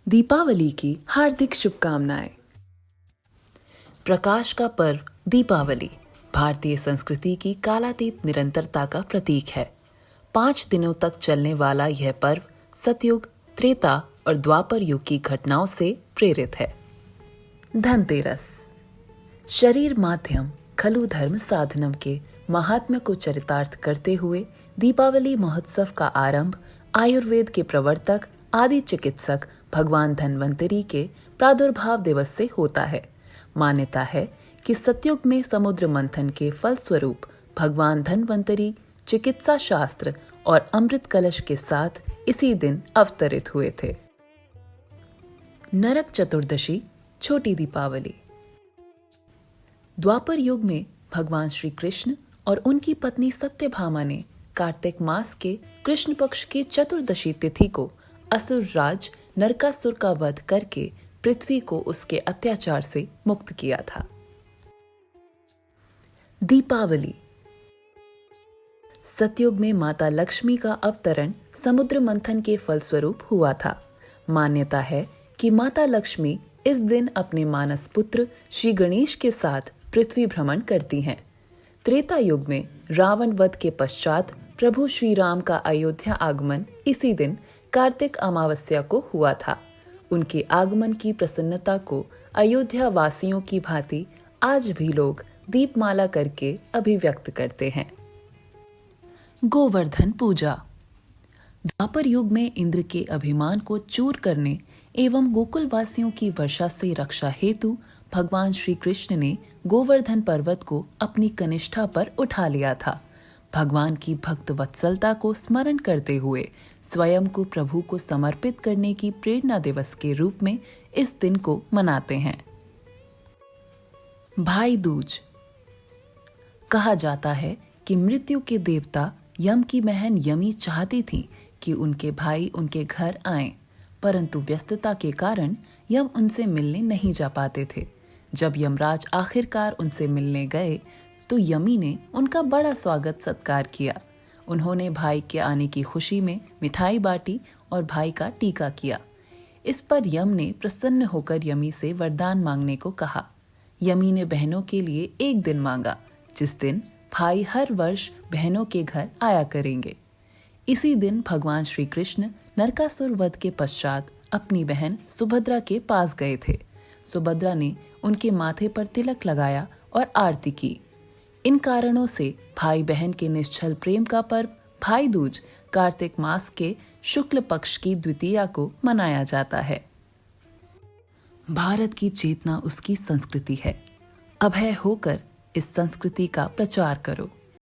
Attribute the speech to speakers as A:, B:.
A: दीपावली की हार्दिक शुभकामनाएं। प्रकाश का पर्व दीपावली भारतीय संस्कृति की कालातीत निरंतरता का प्रतीक है। 5 दिनों तक चलने वाला यह पर्व सतयुग, त्रेता और द्वापर युग की घटनाओं से प्रेरित है। धनतेरस शरीर माध्यम खलु धर्म साधनम के महात्म्य को चरितार्थ करते हुए दीपावली महोत्सव का आरंभ आयुर्वेद के प्रवर्तक आदि चिकित्सक भगवान धन्वंतरी के प्रादुर्भाव दिवस से होता है। मान्यता है कि सतयुग में समुद्र मंथन के फलस्वरूप भगवान धन्वंतरी चिकित्सा शास्त्र और अमृत कलश के साथ इसी दिन अवतरित हुए थे। नरक चतुर्दशी छोटी दीपावली द्वापर युग में भगवान श्री कृष्ण और उनकी पत्नी सत्यभामा ने कार्तिक मास के कृष्ण पक्ष की चतुर्दशी तिथि को असुर राज नरकासुर का वध करके पृथ्वी को उसके अत्याचार से मुक्त किया था। दीपावली सतयुग में माता लक्ष्मी का अवतरण समुद्र मंथन के फलस्वरूप हुआ था। मान्यता है कि माता लक्ष्मी इस दिन अपने मानस पुत्र श्री गणेश के साथ पृथ्वी भ्रमण करती हैं। त्रेता युग में रावण वध के पश्चात प्रभु श्री राम का अयोध्या आगमन इसी दिन कार्तिक अमावस्या को हुआ था। उनके आगमन की प्रसन्नता को अयोध्या वासियों की भांति आज भी लोग दीपमाला करके अभिव्यक्त करते हैं। गोवर्धन पूजा द्वापर युग में इंद्र के अभिमान को चूर करने एवं गोकुल वासियों की वर्षा से रक्षा हेतु भगवान श्री कृष्ण ने गोवर्धन पर्वत को अपनी कनिष्ठा पर उठा लिया था। भगवान की भक्त वत्सलता को स्मरण करते हुए स्वयं को प्रभु को समर्पित करने की प्रेरणा दिवस के रूप में इस दिन को मनाते हैं। भाई दूज कहा जाता है कि मृत्यु के देवता यम की बहन यमी चाहती थी कि उनके भाई उनके घर आएं, परंतु व्यस्तता के कारण यम उनसे मिलने नहीं जा पाते थे। जब यमराज आखिरकार उनसे मिलने गए तो यमी ने उनका बड़ा स्वागत सत्कार किया। उन्होंने भाई के आने की खुशी में मिठाई बांटी और भाई का टीका किया। इस पर यम ने प्रसन्न होकर यमी से वरदान मांगने को कहा। यमी ने बहनों के लिए एक दिन मांगा जिस दिन भाई हर वर्ष बहनों के घर आया करेंगे। इसी दिन भगवान श्री कृष्ण नरकासुर वध के पश्चात अपनी बहन सुभद्रा के पास गए थे। सुभद्रा ने उनके माथे पर तिलक लगाया और आरती की। इन कारणों से भाई बहन के निश्चल प्रेम का पर्व भाई दूज कार्तिक मास के शुक्ल पक्ष की द्वितीया को मनाया जाता है। भारत की चेतना उसकी संस्कृति है। अभय होकर इस संस्कृति का प्रचार करो।